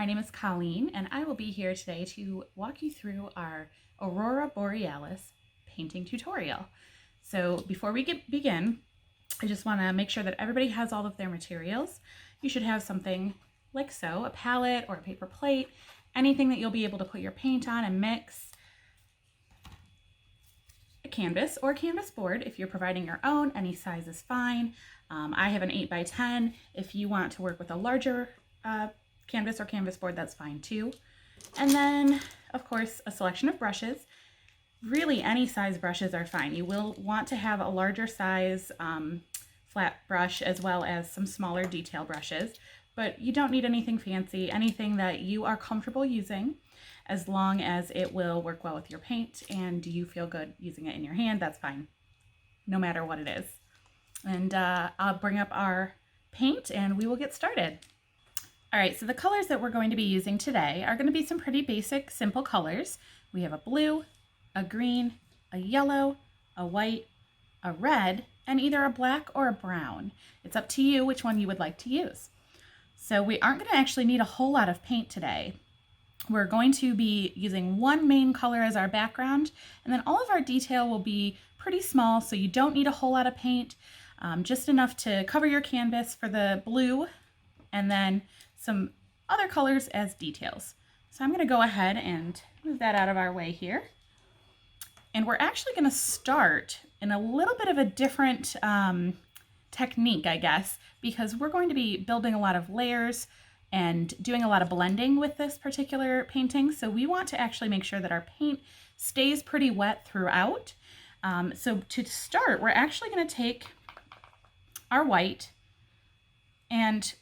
my name is Colleen and I will be here today to walk you through our Aurora Borealis painting tutorial. So before we begin, I just want to make sure that everybody has all of their materials. You should have something like so, a palette or a paper plate, anything that you'll be able to put your paint on and mix. A canvas or canvas board if you're providing your own, any size is fine. I have an 8x10. If you want to work with a larger canvas or canvas board, that's fine too. And then, of course, a selection of brushes. Really, any size brushes are fine. You will want to have a larger size flat brush as well as some smaller detail brushes, but you don't need anything fancy, anything that you are comfortable using, as long as it will work well with your paint and you feel good using it in your hand, that's fine, no matter what it is. And I'll bring up our paint and we will get started. All right, so the colors that we're going to be using today are going to be some pretty basic, simple colors. We have a blue, a green, a yellow, a white, a red, and either a black or a brown. It's up to you which one you would like to use. So we aren't going to actually need a whole lot of paint today. We're going to be using one main color as our background, and then all of our detail will be pretty small, so you don't need a whole lot of paint, just enough to cover your canvas for the blue, and then some other colors as details. So I'm going to go ahead and move that out of our way here. And we're actually going to start in a little bit of a different technique, I guess, because we're going to be building a lot of layers and doing a lot of blending with this particular painting. So we want to actually make sure that our paint stays pretty wet throughout. So to start, we're actually going to take our white and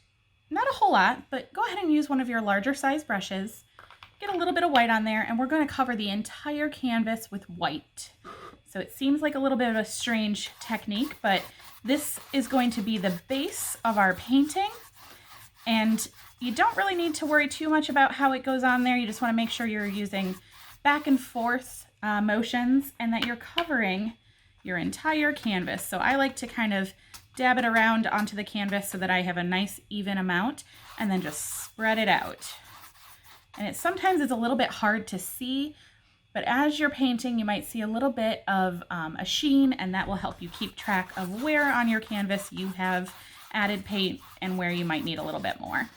not a whole lot, but go ahead and use one of your larger size brushes. Get a little bit of white on there, and we're going to cover the entire canvas with white. So it seems like a little bit of a strange technique, but this is going to be the base of our painting. And you don't really need to worry too much about how it goes on there. You just want to make sure you're using back and forth motions and that you're covering your entire canvas. So I like to kind of dab it around onto the canvas so that I have a nice even amount and then just spread it out. And sometimes it's a little bit hard to see, but as you're painting, you might see a little bit of a sheen, and that will help you keep track of where on your canvas you have added paint and where you might need a little bit more.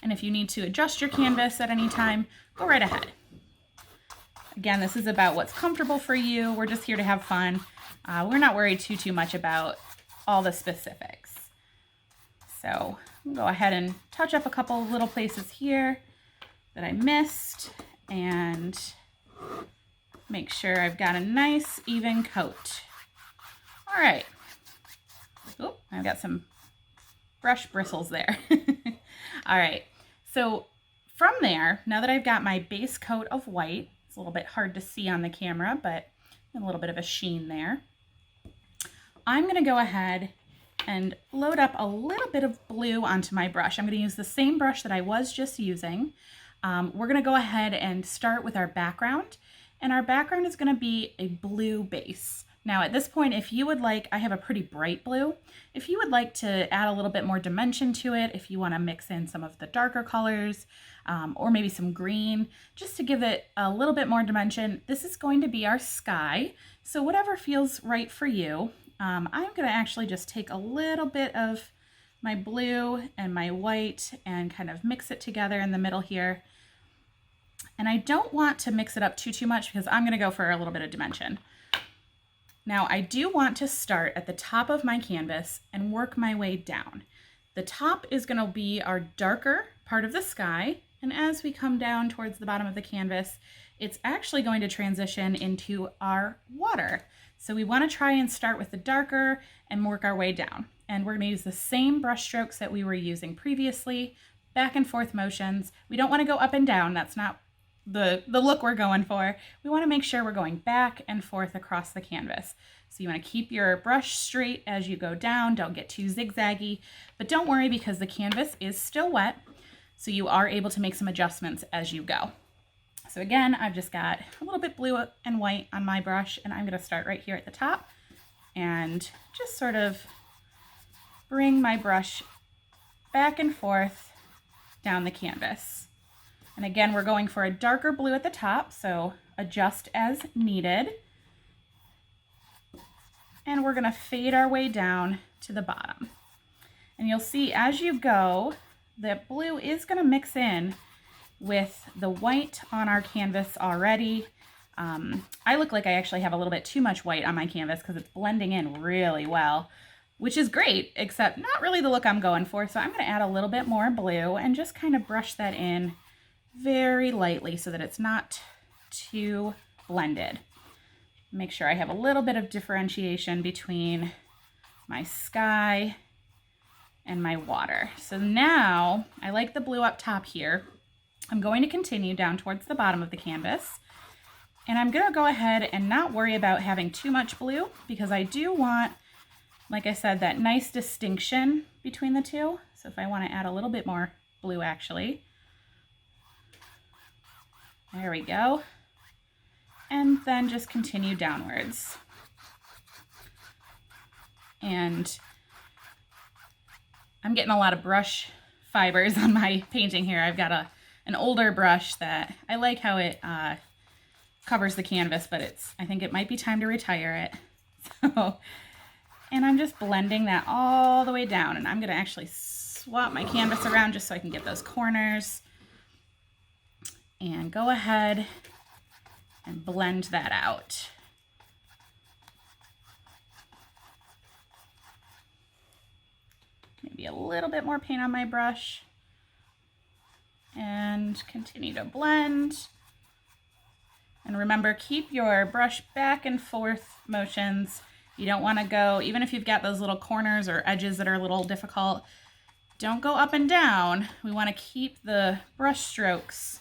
And if you need to adjust your canvas at any time, go right ahead. Again, this is about what's comfortable for you. We're just here to have fun. We're not worried too much about all the specifics. So I'll go ahead and touch up a couple little places here that I missed and make sure I've got a nice even coat. All right. Oh, I've got some brush bristles there. All right. So from there, now that I've got my base coat of white, it's a little bit hard to see on the camera, but a little bit of a sheen there. I'm going to go ahead and load up a little bit of blue onto my brush. I'm going to use the same brush that I was just using. We're going to go ahead and start with our background, and our background is going to be a blue base. Now at this point, if you would like, I have a pretty bright blue. If you would like to add a little bit more dimension to it, if you want to mix in some of the darker colors or maybe some green, just to give it a little bit more dimension, this is going to be our sky. So whatever feels right for you. I'm going to actually just take a little bit of my blue and my white and kind of mix it together in the middle here. And I don't want to mix it up too much because I'm going to go for a little bit of dimension. Now I do want to start at the top of my canvas and work my way down. The top is going to be our darker part of the sky, and as we come down towards the bottom of the canvas, it's actually going to transition into our water. So we want to try and start with the darker and work our way down. And we're going to use the same brush strokes that we were using previously, back and forth motions. We don't want to go up and down. That's not the look we're going for. We want to make sure we're going back and forth across the canvas. So you want to keep your brush straight as you go down. Don't get too zigzaggy, but don't worry because the canvas is still wet. So you are able to make some adjustments as you go. So again, I've just got a little bit blue and white on my brush, and I'm going to start right here at the top and just sort of bring my brush back and forth down the canvas. And again, we're going for a darker blue at the top, so adjust as needed. And we're gonna fade our way down to the bottom. And you'll see as you go, the blue is gonna mix in with the white on our canvas already. I look like I actually have a little bit too much white on my canvas because it's blending in really well, which is great, except not really the look I'm going for. So I'm gonna add a little bit more blue and just kind of brush that in very lightly so that it's not too blended. Make sure I have a little bit of differentiation between my sky and my water. So now I like the blue up top here. I'm going to continue down towards the bottom of the canvas, and I'm gonna go ahead and not worry about having too much blue because I do want, like I said, that nice distinction between the two. So if I want to add a little bit more blue actually, there we go. And then just continue downwards. And I'm getting a lot of brush fibers on my painting here. I've got an older brush that I like how it covers the canvas, but I think it might be time to retire it. So, and I'm just blending that all the way down, and I'm gonna actually swap my canvas around just so I can get those corners. And go ahead and blend that out. Maybe a little bit more paint on my brush. And continue to blend. And remember, keep your brush back and forth motions. You don't want to go, even if you've got those little corners or edges that are a little difficult, don't go up and down. We want to keep the brush strokes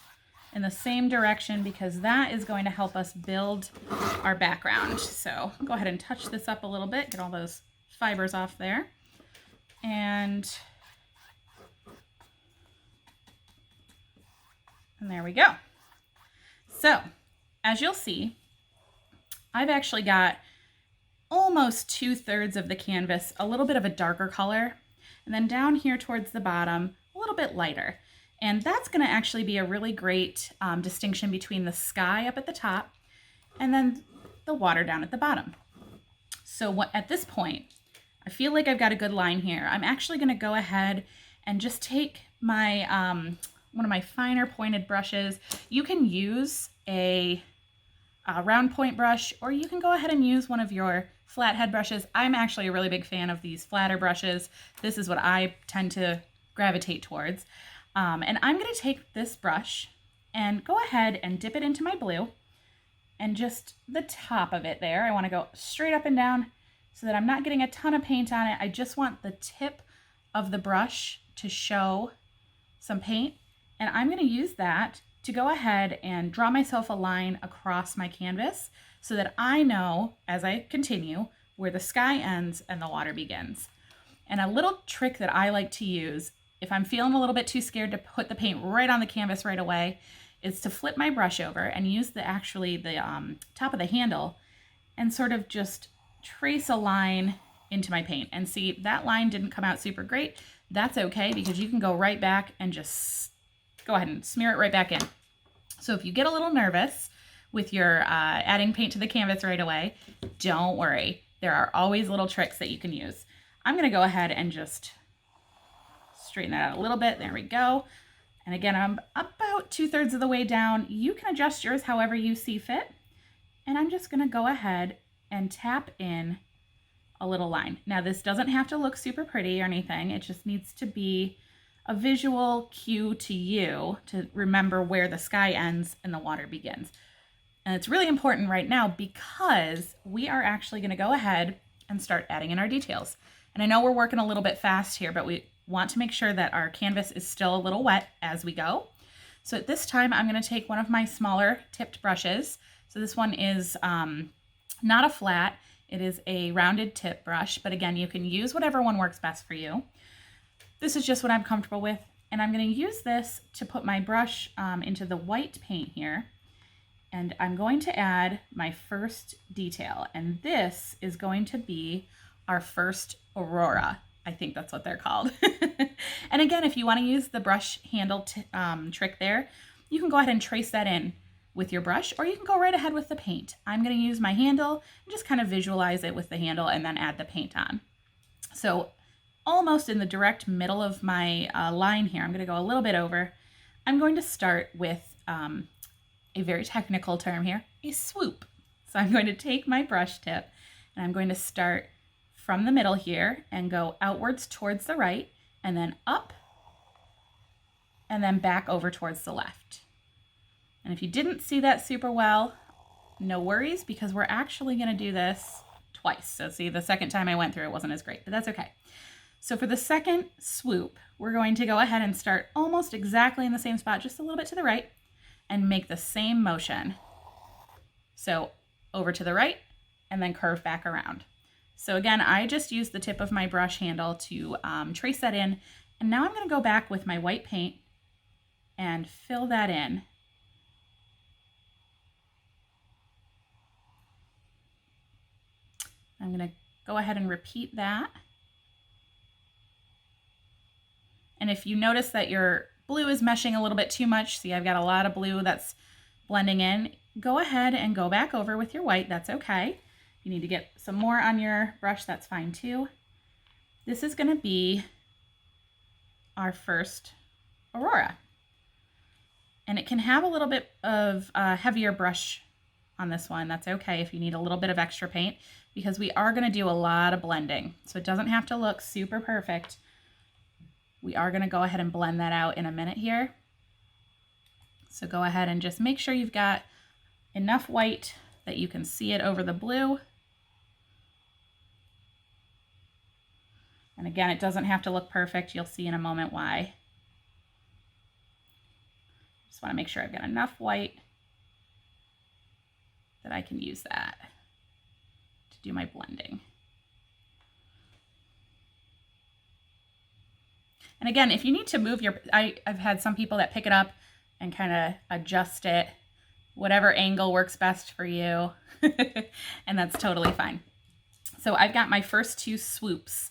in the same direction because that is going to help us build our background. So go ahead and touch this up a little bit, get all those fibers off there. And there we go. So as you'll see, I've actually got almost 2/3 of the canvas, a little bit of a darker color, and then down here towards the bottom, a little bit lighter. And that's gonna actually be a really great distinction between the sky up at the top and then the water down at the bottom. So at this point, I feel like I've got a good line here. I'm actually gonna go ahead and just take my, one of my finer pointed brushes. You can use a round point brush, or you can go ahead and use one of your flathead brushes. I'm actually a really big fan of these flatter brushes. This is what I tend to gravitate towards. And I'm gonna take this brush and go ahead and dip it into my blue and just the top of it there. I wanna go straight up and down so that I'm not getting a ton of paint on it. I just want the tip of the brush to show some paint. And I'm gonna use that to go ahead and draw myself a line across my canvas so that I know as I continue where the sky ends and the water begins. And a little trick that I like to use if I'm feeling a little bit too scared to put the paint right on the canvas right away, is to flip my brush over and use the top of the handle and sort of just trace a line into my paint. And see, that line didn't come out super great. That's okay, because you can go right back and just go ahead and smear it right back in. So if you get a little nervous with your adding paint to the canvas right away, don't worry. There are always little tricks that you can use. I'm gonna go ahead and just straighten that out a little bit. There we go. And again, I'm about 2/3 of the way down. You can adjust yours however you see fit. And I'm just gonna go ahead and tap in a little line. Now this doesn't have to look super pretty or anything. It just needs to be a visual cue to you to remember where the sky ends and the water begins. And it's really important right now because we are actually gonna go ahead and start adding in our details. And I know we're working a little bit fast here, but we want to make sure that our canvas is still a little wet as we go. So at this time, I'm gonna take one of my smaller tipped brushes. So this one is not a flat, it is a rounded tip brush, but again, you can use whatever one works best for you. This is just what I'm comfortable with. And I'm gonna use this to put my brush into the white paint here. And I'm going to add my first detail. And this is going to be our first Aurora. I think that's what they're called. And again, if you want to use the brush handle trick there, you can go ahead and trace that in with your brush, or you can go right ahead with the paint. I'm going to use my handle and just kind of visualize it with the handle and then add the paint on. So almost in the direct middle of my line here, I'm going to go a little bit over. I'm going to start with a very technical term here, a swoop. So I'm going to take my brush tip and I'm going to start from the middle here and go outwards towards the right and then up and then back over towards the left. And if you didn't see that super well, no worries, because we're actually going to do this twice. So see, the second time I went through it wasn't as great, but that's okay. So for the second swoop, we're going to go ahead and start almost exactly in the same spot, just a little bit to the right, and make the same motion. So over to the right and then curve back around. So again, I just used the tip of my brush handle to trace that in. And now I'm going to go back with my white paint and fill that in. I'm going to go ahead and repeat that. And if you notice that your blue is meshing a little bit too much, see I've got a lot of blue that's blending in, go ahead and go back over with your white, that's okay. If you need to get some more on your brush, that's fine too. This is going to be our first Aurora. And it can have a little bit of heavier brush on this one. That's okay if you need a little bit of extra paint, because we are going to do a lot of blending. So it doesn't have to look super perfect. We are going to go ahead and blend that out in a minute here. So go ahead and just make sure you've got enough white that you can see it over the blue. And again, it doesn't have to look perfect. You'll see in a moment why. Just want to make sure I've got enough white that I can use that to do my blending. And again, if you need to move your, I've had some people that pick it up and kind of adjust it, whatever angle works best for you, and that's totally fine. So I've got my first two swoops,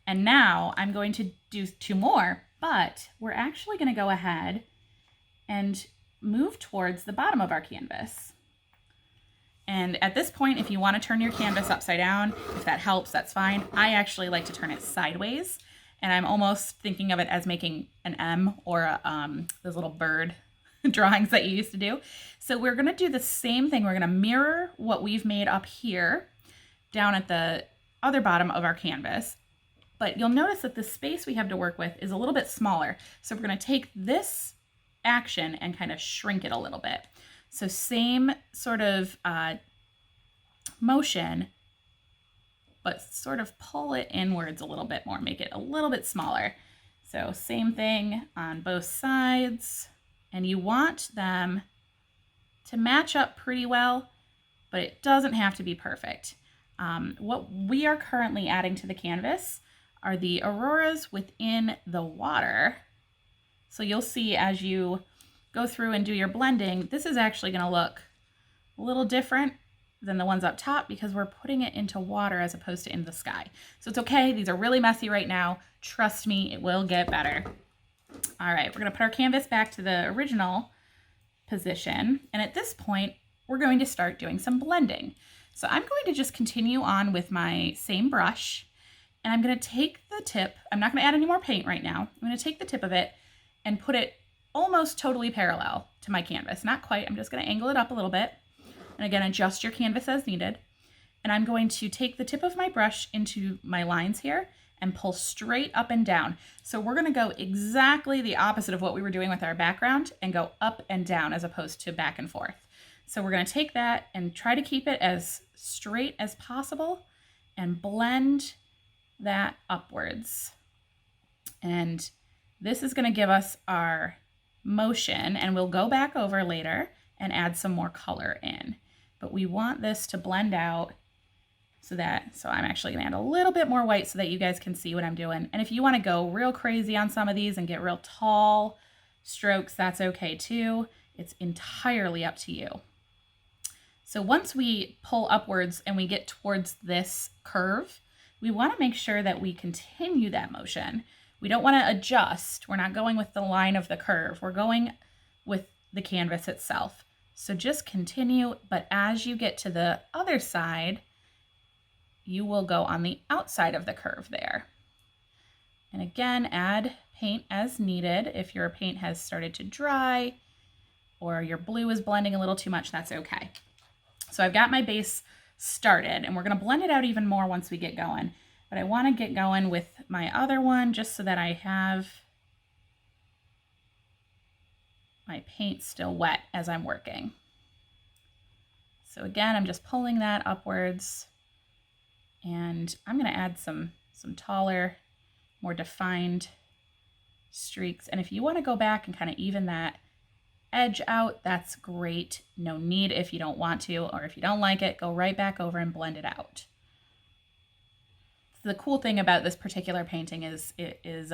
and now I'm going to do two more, but we're actually going to go ahead and move towards the bottom of our canvas. And at this point, if you want to turn your canvas upside down, if that helps, that's fine. I actually like to turn it sideways, and I'm almost thinking of it as making an M or those little bird drawings that you used to do. So we're going to do the same thing. We're going to mirror what we've made up here down at the other bottom of our canvas. But you'll notice that the space we have to work with is a little bit smaller. So we're going to take this action and kind of shrink it a little bit. So same sort of motion, but sort of pull it inwards a little bit more, make it a little bit smaller. So same thing on both sides. And you want them to match up pretty well, but it doesn't have to be perfect. What we are currently adding to the canvas are the auroras within the water. So you'll see as you go through and do your blending, this is actually going to look a little different than the ones up top because we're putting it into water as opposed to in the sky. So it's okay. These are really messy right now. Trust me, it will get better. All right, we're going to put our canvas back to the original position. And at this point, we're going to start doing some blending. So I'm going to just continue on with my same brush. And I'm going to take the tip. I'm not going to add any more paint right now. I'm going to take the tip of it and put it almost totally parallel to my canvas. Not quite. I'm just going to angle it up a little bit. And again, adjust your canvas as needed. And I'm going to take the tip of my brush into my lines here and pull straight up and down. So we're going to go exactly the opposite of what we were doing with our background and go up and down as opposed to back and forth. So we're going to take that and try to keep it as straight as possible and blend that upwards. And this is going to give us our motion, and we'll go back over later and add some more color in. But we want this to blend out so I'm actually going to add a little bit more white so that you guys can see what I'm doing. And if you want to go real crazy on some of these and get real tall strokes, that's okay too. It's entirely up to you. So once we pull upwards and we get towards this curve, we want to make sure that we continue that motion. We don't want to adjust. We're not going with the line of the curve. We're going with the canvas itself. So just continue, but as you get to the other side, you will go on the outside of the curve there. And again, add paint as needed. If your paint has started to dry or your blue is blending a little too much, that's okay. So I've got my base started, and we're going to blend it out even more once we get going. But I want to get going with my other one just so that I have my paint still wet as I'm working. So again, I'm just pulling that upwards, and I'm going to add some taller, more defined streaks. And if you want to go back and kind of even that edge out, that's great. No need if you don't want to, or if you don't like it, go right back over and blend it out. The cool thing about this particular painting is it is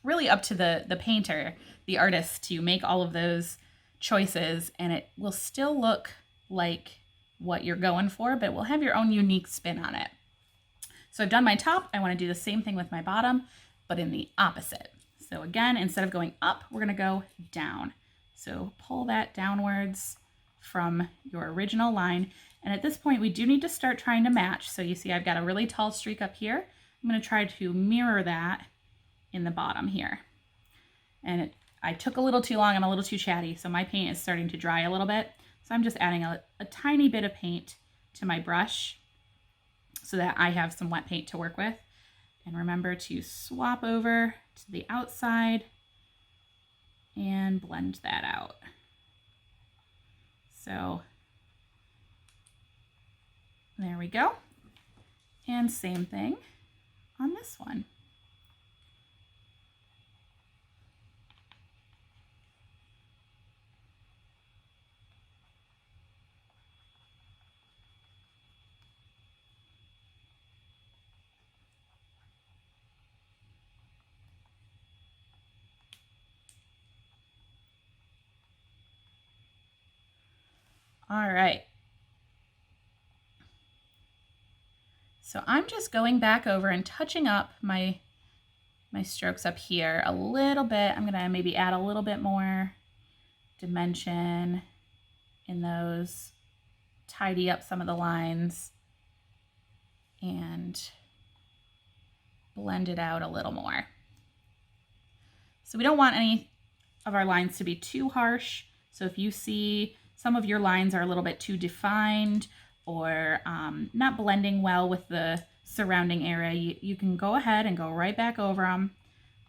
really up to the painter, the artist, to make all of those choices, and it will still look like what you're going for, but it will have your own unique spin on it. So I've done my top. I want to do the same thing with my bottom, but in the opposite. So again, instead of going up, we're going to go down. So pull that downwards from your original line. And at this point, we do need to start trying to match. So you see I've got a really tall streak up here. I'm going to try to mirror that in the bottom here. And I took a little too long. I'm a little too chatty, so my paint is starting to dry a little bit. So I'm just adding a tiny bit of paint to my brush so that I have some wet paint to work with. And remember to swap over to the outside and blend that out. So there we go. And same thing on this one. All right. So I'm just going back over and touching up my strokes up here a little bit. I'm gonna maybe add a little bit more dimension in those, tidy up some of the lines, and blend it out a little more. So we don't want any of our lines to be too harsh. So if you see some of your lines are a little bit too defined or not blending well with the surrounding area, you can go ahead and go right back over them,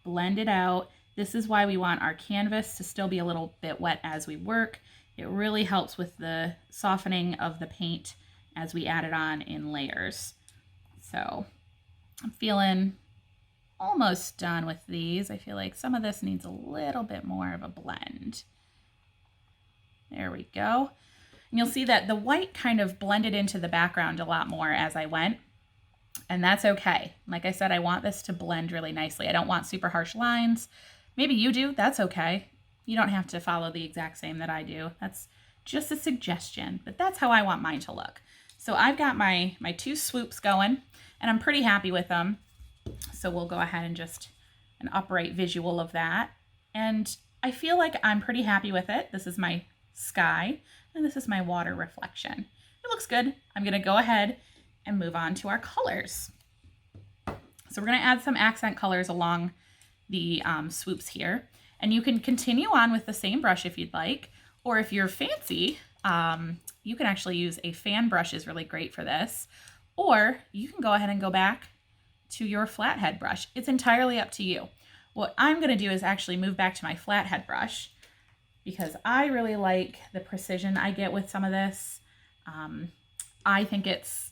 blend it out. This is why we want our canvas to still be a little bit wet as we work. It really helps with the softening of the paint as we add it on in layers. So I'm feeling almost done with these. I feel like some of this needs a little bit more of a blend. There we go. And you'll see that the white kind of blended into the background a lot more as I went, and that's okay. Like I said, I want this to blend really nicely. I don't want super harsh lines. Maybe you do, that's okay. You don't have to follow the exact same that I do. That's just a suggestion, but that's how I want mine to look. So I've got my two swoops going, and I'm pretty happy with them. So we'll go ahead and just an upright visual of that. And I feel like I'm pretty happy with it. This is my sky, and this is my water reflection. It looks good. I'm gonna go ahead and move on to our colors. So we're gonna add some accent colors along the swoops here, and you can continue on with the same brush if you'd like, or if you're fancy, you can actually use a fan brush is really great for this, or you can go ahead and go back to your flathead brush. It's entirely up to you. What I'm gonna do is actually move back to my flathead brush because I really like the precision I get with some of this. I think it's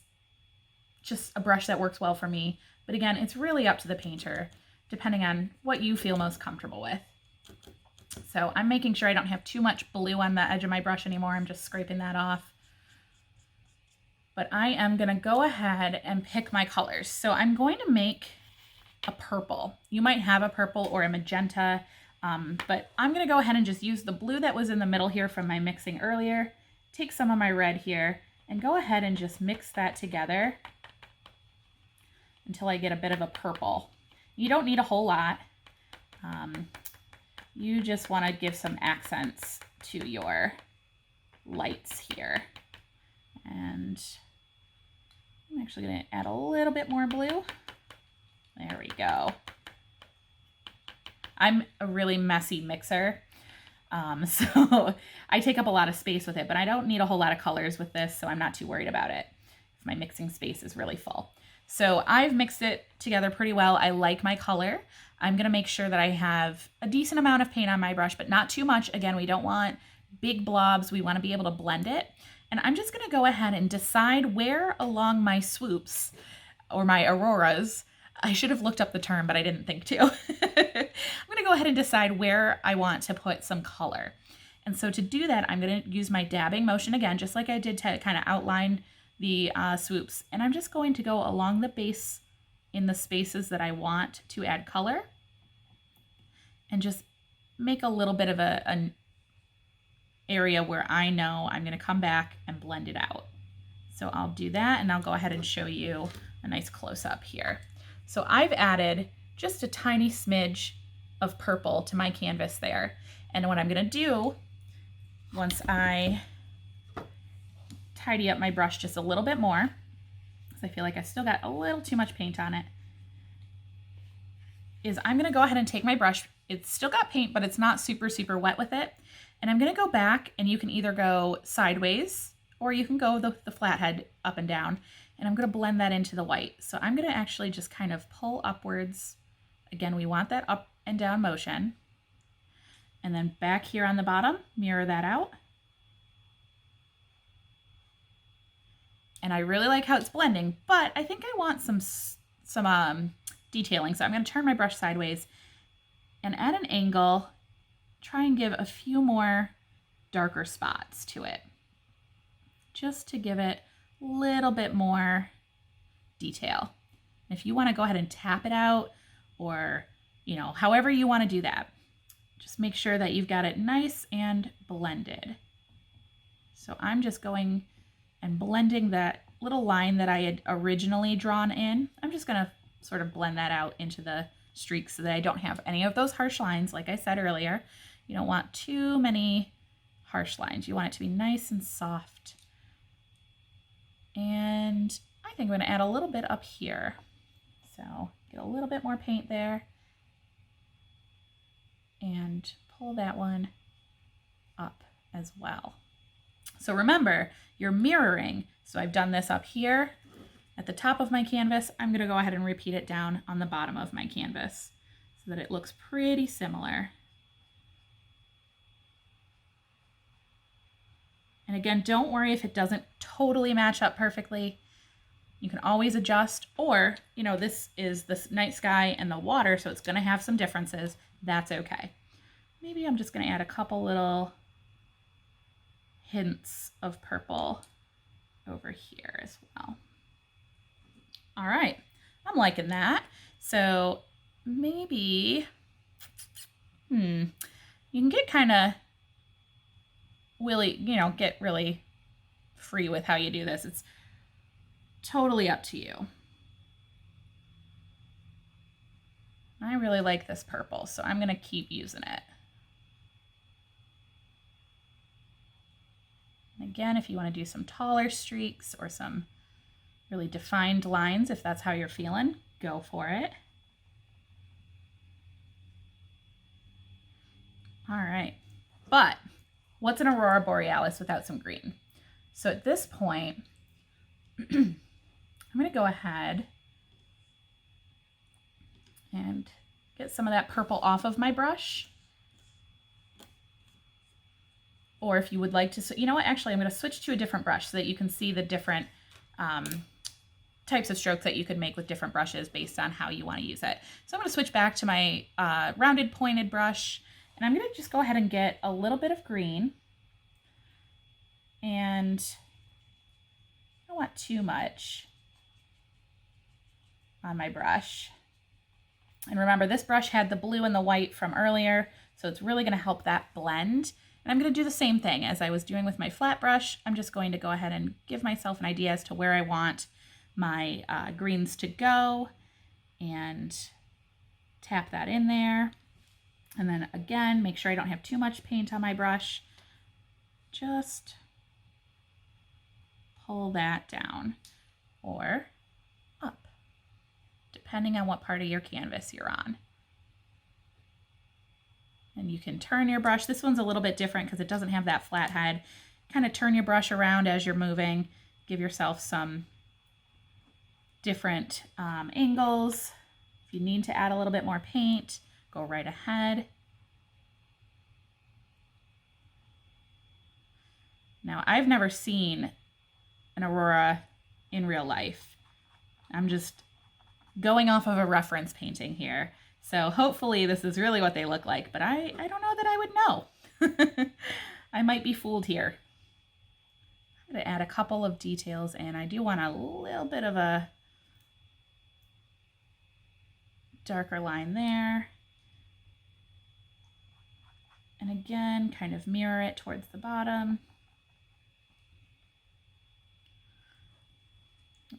just a brush that works well for me. But again, it's really up to the painter, depending on what you feel most comfortable with. So I'm making sure I don't have too much blue on the edge of my brush anymore. I'm just scraping that off. But I am gonna go ahead and pick my colors. So I'm going to make a purple. You might have a purple or a magenta, but I'm gonna go ahead and just use the blue that was in the middle here from my mixing earlier, take some of my red here, and go ahead and just mix that together. until I get a bit of a purple. You don't need a whole lot. You just want to give some accents to your lights here. And I'm actually going to add a little bit more blue. There we go. I'm a really messy mixer, so I take up a lot of space with it, but I don't need a whole lot of colors with this, so I'm not too worried about it if my mixing space is really full. So I've mixed it together pretty well. I like my color. I'm going to make sure that I have a decent amount of paint on my brush, but not too much. Again, we don't want big blobs. We want to be able to blend it. And I'm just going to go ahead and decide where along my swoops or my auroras, I should have looked up the term, but I didn't think to. I'm going to go ahead and decide where I want to put some color. And so to do that, I'm going to use my dabbing motion again, just like I did to kind of outline the swoops. And I'm just going to go along the base in the spaces that I want to add color and just make a little bit of an area where I know I'm going to come back and blend it out. So I'll do that, and I'll go ahead and show you a nice close-up here. So I've added just a tiny smidge of purple to my canvas there. And what I'm going to do, once I tidy up my brush just a little bit more, because I feel like I still got a little too much paint on it, is I'm going to go ahead and take my brush. It's still got paint, but it's not super, super wet with it. And I'm going to go back, and you can either go sideways or you can go the flathead up and down. And I'm going to blend that into the white. So I'm going to actually just kind of pull upwards. Again, we want that up and down motion. And then back here on the bottom, mirror that out. And I really like how it's blending, but I think I want some detailing. So I'm going to turn my brush sideways and at an angle, try and give a few more darker spots to it, just to give it a little bit more detail. If you want to go ahead and tap it out, or, you know, however you want to do that, just make sure that you've got it nice and blended. So I'm just going and blending that little line that I had originally drawn in. I'm just going to sort of blend that out into the streaks so that I don't have any of those harsh lines. Like I said earlier, you don't want too many harsh lines. You want it to be nice and soft. And I think I'm going to add a little bit up here. So get a little bit more paint there and pull that one up as well. So remember, you're mirroring. So I've done this up here at the top of my canvas. I'm going to go ahead and repeat it down on the bottom of my canvas so that it looks pretty similar. And again, don't worry if it doesn't totally match up perfectly. You can always adjust, or, you know, this is the night sky and the water, so it's going to have some differences. That's okay. Maybe I'm just going to add a couple little hints of purple over here as well. All right, I'm liking that. So maybe, you can get kind of get really free with how you do this. It's totally up to you. I really like this purple, so I'm going to keep using it. And again, if you want to do some taller streaks or some really defined lines, if that's how you're feeling, go for it. All right, but what's an Aurora Borealis without some green? So at this point, I'm going to go ahead and get some of that purple off of my brush. Or if you would like to, you know what, actually I'm going to switch to a different brush so that you can see the different types of strokes that you could make with different brushes based on how you want to use it. So I'm going to switch back to my rounded pointed brush, and I'm going to just go ahead and get a little bit of green. And I don't want too much on my brush. And remember, this brush had the blue and the white from earlier, so it's really going to help that blend. And I'm going to do the same thing as I was doing with my flat brush. I'm just going to go ahead and give myself an idea as to where I want my greens to go and tap that in there. And then again, make sure I don't have too much paint on my brush. Just pull that down or up, depending on what part of your canvas you're on. And you can turn your brush. This one's a little bit different because it doesn't have that flat head. Kind of turn your brush around as you're moving. Give yourself some different angles. If you need to add a little bit more paint, go right ahead. Now, I've never seen an Aurora in real life. I'm just going off of a reference painting here. So hopefully this is really what they look like, but I don't know that I would know. I might be fooled here. I'm going to add a couple of details, and I do want a little bit of a darker line there. And again, kind of mirror it towards the bottom.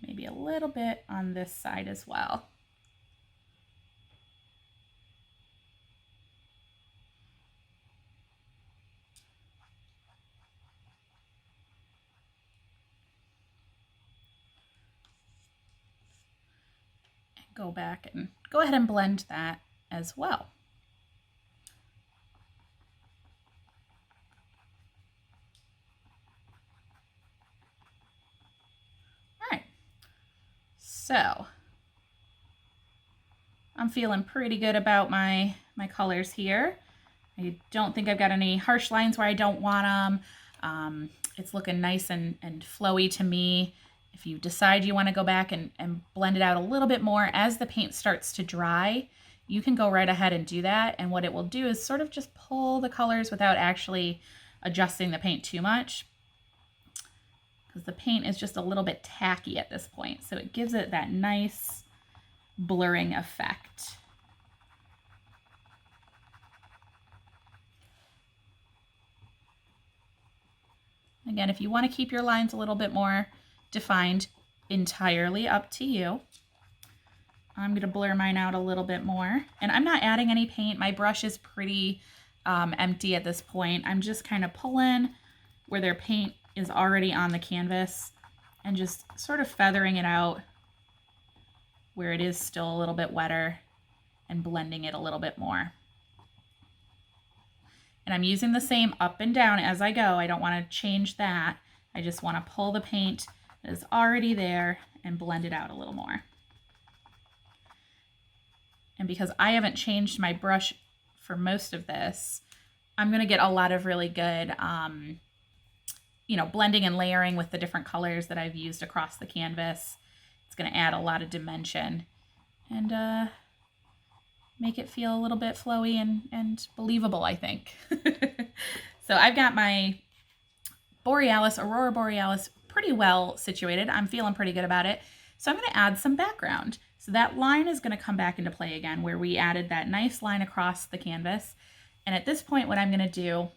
Maybe a little bit on this side as well. Go back and go ahead and blend that as well. All right, so I'm feeling pretty good about my colors here. I don't think I've got any harsh lines where I don't want them. It's looking nice and flowy to me. If you decide you want to go back and blend it out a little bit more as the paint starts to dry, you can go right ahead and do that. And what it will do is sort of just pull the colors without actually adjusting the paint too much, because the paint is just a little bit tacky at this point. So it gives it that nice blurring effect. Again, if you want to keep your lines a little bit more defined, entirely up to you. I'm going to blur mine out a little bit more, and I'm not adding any paint. My brush is pretty empty at this point. I'm just kind of pulling where their paint is already on the canvas and just sort of feathering it out where it is still a little bit wetter and blending it a little bit more. And I'm using the same up and down as I go. I don't want to change that. I just want to pull the paint that is already there and blend it out a little more. And because I haven't changed my brush for most of this, I'm going to get a lot of really good, blending and layering with the different colors that I've used across the canvas. It's going to add a lot of dimension and make it feel a little bit flowy and believable, I think. So I've got my Aurora Borealis pretty well situated. I'm feeling pretty good about it. So I'm going to add some background. So that line is going to come back into play again, where we added that nice line across the canvas. And at this point, what I'm going to do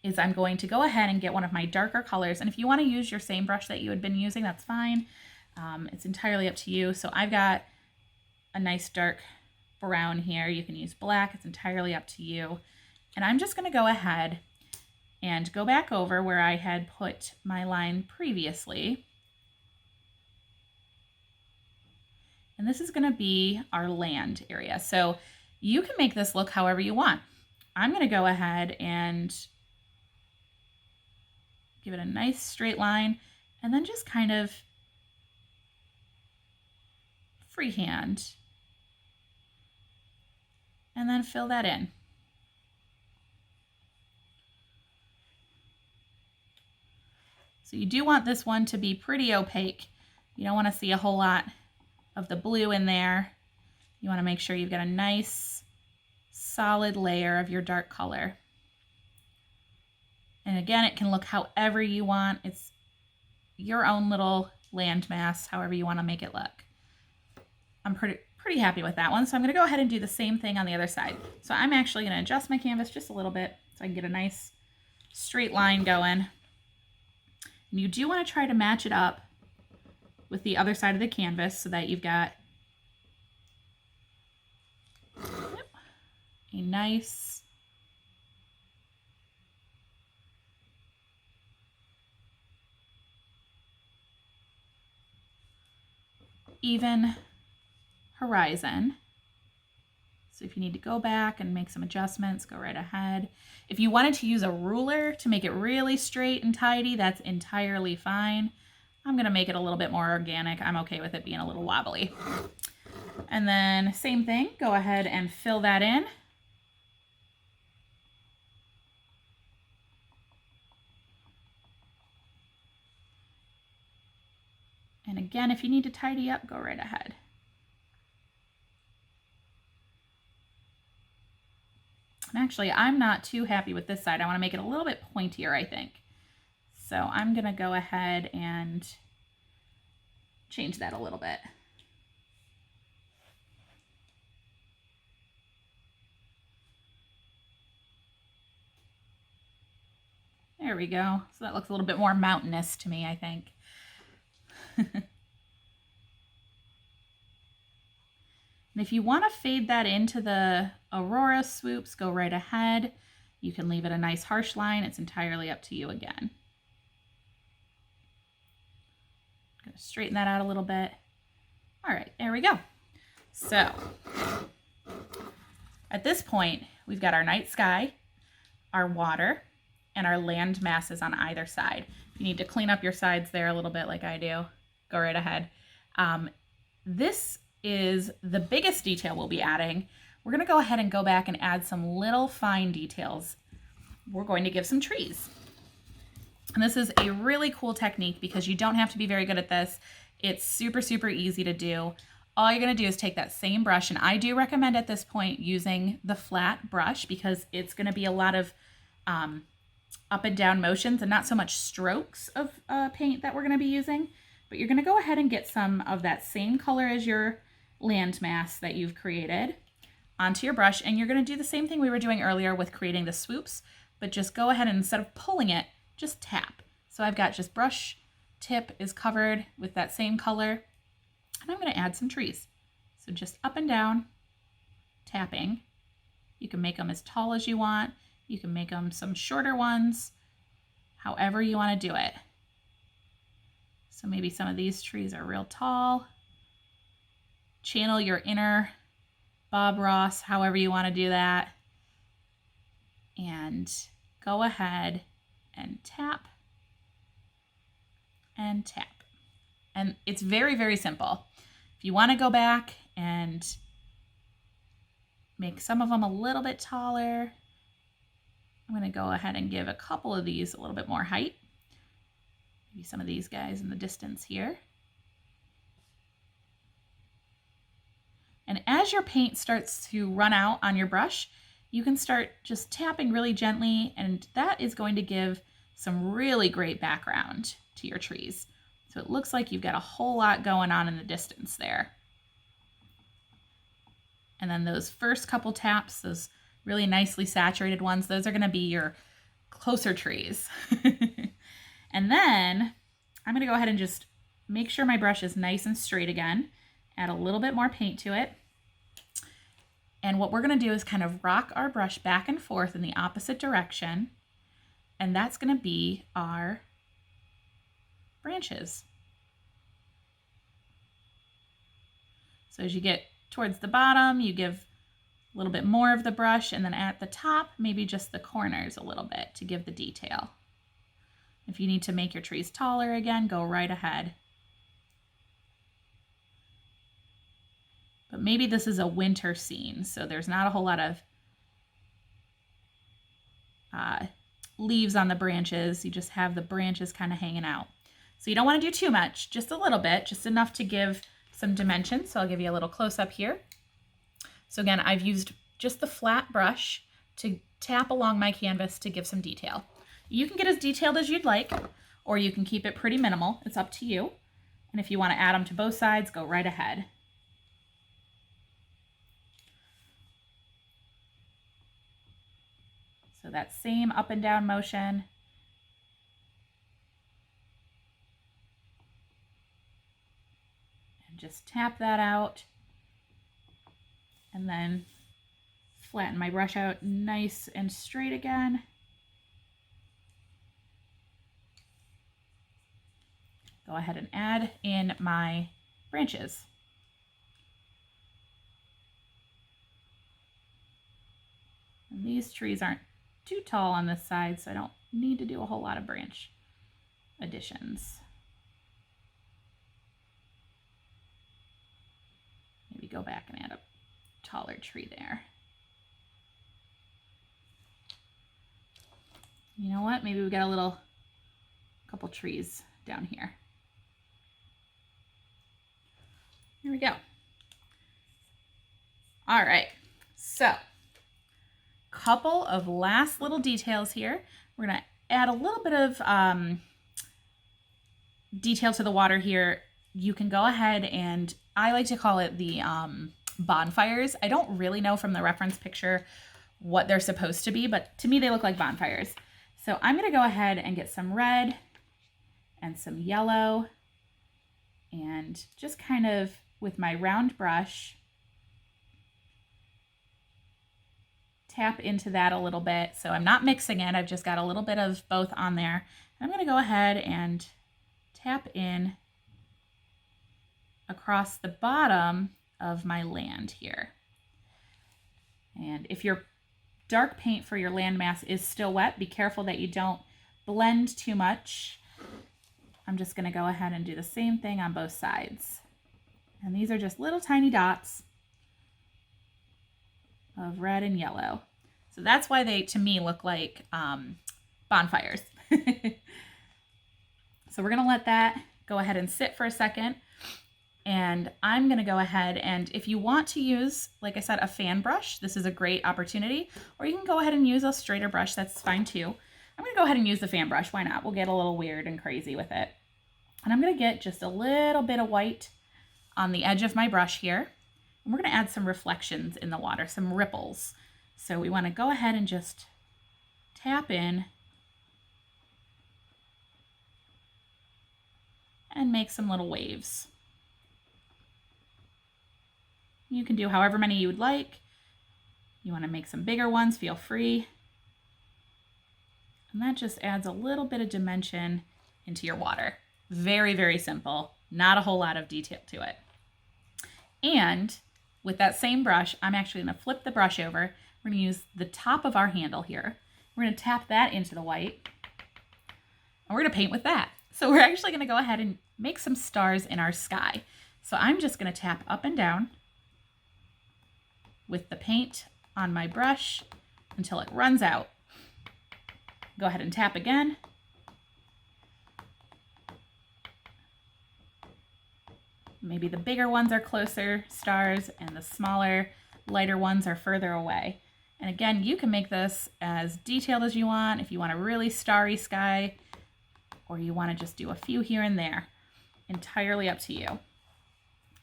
is I'm going to go ahead and get one of my darker colors. And if you want to use your same brush that you had been using, that's fine. It's entirely up to you. So I've got a nice dark brown here. You can use black. It's entirely up to you. And I'm just going to go ahead and go back over where I had put my line previously. And this is going to be our land area. So you can make this look however you want. I'm going to go ahead and give it a nice straight line and then just kind of freehand and then fill that in. So you do want this one to be pretty opaque. You don't want to see a whole lot of the blue in there. You want to make sure you've got a nice solid layer of your dark color. And again, it can look however you want. It's your own little landmass, however you want to make it look. I'm pretty happy with that one. So I'm going to go ahead and do the same thing on the other side. So I'm actually going to adjust my canvas just a little bit so I can get a nice straight line going. And you do want to try to match it up with the other side of the canvas so that you've got a nice even horizon. So if you need to go back and make some adjustments, go right ahead. If you wanted to use a ruler to make it really straight and tidy, that's entirely fine. I'm gonna make it a little bit more organic. I'm okay with it being a little wobbly. And then same thing, go ahead and fill that in. And again, if you need to tidy up, go right ahead. And actually, I'm not too happy with this side. I want to make it a little bit pointier, I think. So I'm going to go ahead and change that a little bit. There we go. So that looks a little bit more mountainous to me, I think. And if you want to fade that into the Aurora swoops, go right ahead. You can leave it a nice harsh line. It's entirely up to you again. I'm going to straighten that out a little bit. All right, there we go. So at this point, we've got our night sky, our water, and our land masses on either side. If you need to clean up your sides there a little bit like I do, go right ahead. This is the biggest detail we'll be adding. We're going to go ahead and go back and add some little fine details. We're going to give some trees. And this is a really cool technique because you don't have to be very good at this. It's super, super easy to do. All you're going to do is take that same brush, and I do recommend at this point using the flat brush because it's going to be a lot of up and down motions and not so much strokes of paint that we're going to be using. But you're going to go ahead and get some of that same color as your landmass that you've created onto your brush, and you're going to do the same thing we were doing earlier with creating the swoops, but just go ahead and instead of pulling it, just tap. So I've got just brush tip is covered with that same color, and I'm going to add some trees. So just up and down, tapping. You can make them as tall as you want. You can make them some shorter ones, however you want to do it. So maybe some of these trees are real tall. Channel your inner Bob Ross, however you want to do that. And go ahead and tap and tap. And it's very, very simple. If you want to go back and make some of them a little bit taller, I'm going to go ahead and give a couple of these a little bit more height. Maybe some of these guys in the distance here. And as your paint starts to run out on your brush, you can start just tapping really gently, and that is going to give some really great background to your trees. So it looks like you've got a whole lot going on in the distance there. And then those first couple taps, those really nicely saturated ones, those are going to be your closer trees. And then I'm going to go ahead and just make sure my brush is nice and straight again. Add a little bit more paint to it. And what we're going to do is kind of rock our brush back and forth in the opposite direction. And that's going to be our branches. So as you get towards the bottom, you give a little bit more of the brush, and then at the top, maybe just the corners a little bit to give the detail. If you need to make your trees taller again, go right ahead. But maybe this is a winter scene, so there's not a whole lot of leaves on the branches. You just have the branches kind of hanging out. So you don't want to do too much, just a little bit, just enough to give some dimension. So I'll give you a little close up here. So again, I've used just the flat brush to tap along my canvas to give some detail. You can get as detailed as you'd like, or you can keep it pretty minimal. It's up to you. And if you want to add them to both sides, go right ahead. So that same up and down motion. And just tap that out. And then flatten my brush out nice and straight again. Go ahead and add in my branches. And these trees aren't too tall on this side, so I don't need to do a whole lot of branch additions. Maybe go back and add a taller tree there. You know what? Maybe we got a couple trees down here. Here we go. All right, so couple of last little details here. We're gonna add a little bit of detail to the water here. You can go ahead and, I like to call it the bonfires. I don't really know from the reference picture what they're supposed to be, but to me they look like bonfires. So I'm gonna go ahead and get some red and some yellow and just kind of with my round brush, tap into that a little bit. So I'm not mixing it, I've just got a little bit of both on there. I'm gonna go ahead and tap in across the bottom of my land here. And if your dark paint for your landmass is still wet, be careful that you don't blend too much. I'm just gonna go ahead and do the same thing on both sides. And these are just little tiny dots of red and yellow. So that's why they, to me, look like bonfires. So we're gonna let that go ahead and sit for a second. And I'm gonna go ahead and, if you want to use, like I said, a fan brush, this is a great opportunity, or you can go ahead and use a straighter brush, that's fine too. I'm gonna go ahead and use the fan brush, why not? We'll get a little weird and crazy with it. And I'm gonna get just a little bit of white on the edge of my brush here. And we're gonna add some reflections in the water, some ripples. So we wanna go ahead and just tap in and make some little waves. You can do however many you would like. You wanna make some bigger ones, feel free. And that just adds a little bit of dimension into your water. Very, very simple, not a whole lot of detail to it. And with that same brush, I'm actually gonna flip the brush over. We're gonna use the top of our handle here. We're gonna tap that into the white, and we're gonna paint with that. So we're actually gonna go ahead and make some stars in our sky. So I'm just gonna tap up and down with the paint on my brush until it runs out. Go ahead and tap again. Maybe the bigger ones are closer stars and the smaller, lighter ones are further away. And again, you can make this as detailed as you want, if you want a really starry sky, or you want to just do a few here and there. Entirely up to you.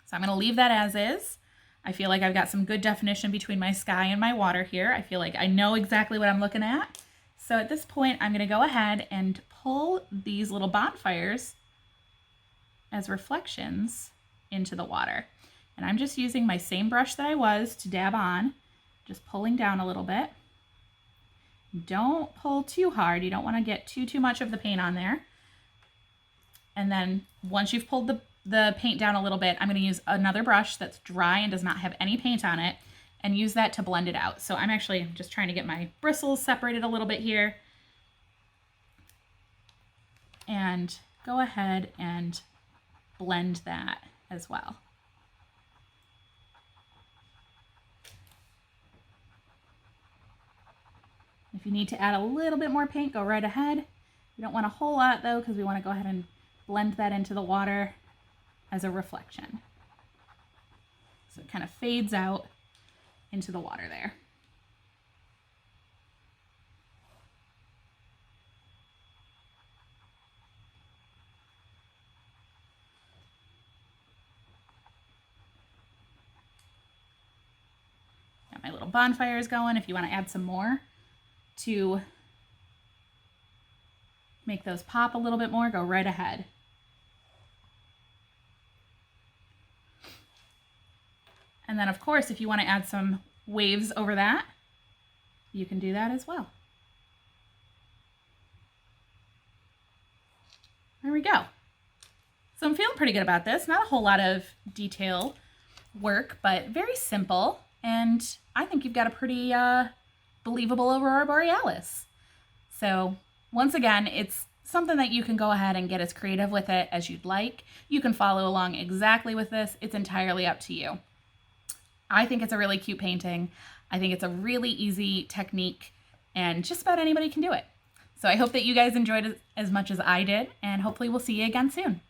So I'm going to leave that as is. I feel like I've got some good definition between my sky and my water here. I feel like I know exactly what I'm looking at. So at this point, I'm going to go ahead and pull these little bonfires as reflections into the water. And I'm just using my same brush that I was to dab on, just pulling down a little bit. Don't pull too hard. You don't want to get too much of the paint on there. And then once you've pulled the paint down a little bit, I'm going to use another brush that's dry and does not have any paint on it and use that to blend it out. So I'm actually just trying to get my bristles separated a little bit here. And go ahead and blend that as well. If you need to add a little bit more paint, go right ahead. We don't want a whole lot though, because we want to go ahead and blend that into the water as a reflection. So it kind of fades out into the water there. Got my little bonfires going. If you want to add some more to make those pop a little bit more, go right ahead. And then of course, if you want to add some waves over that, you can do that as well. There we go. So I'm feeling pretty good about this. Not a whole lot of detail work, but very simple. And I think you've got a pretty believable Aurora Borealis. So once again, it's something that you can go ahead and get as creative with it as you'd like. You can follow along exactly with this. It's entirely up to you. I think it's a really cute painting. I think it's a really easy technique, and just about anybody can do it. So I hope that you guys enjoyed it as much as I did, and hopefully we'll see you again soon.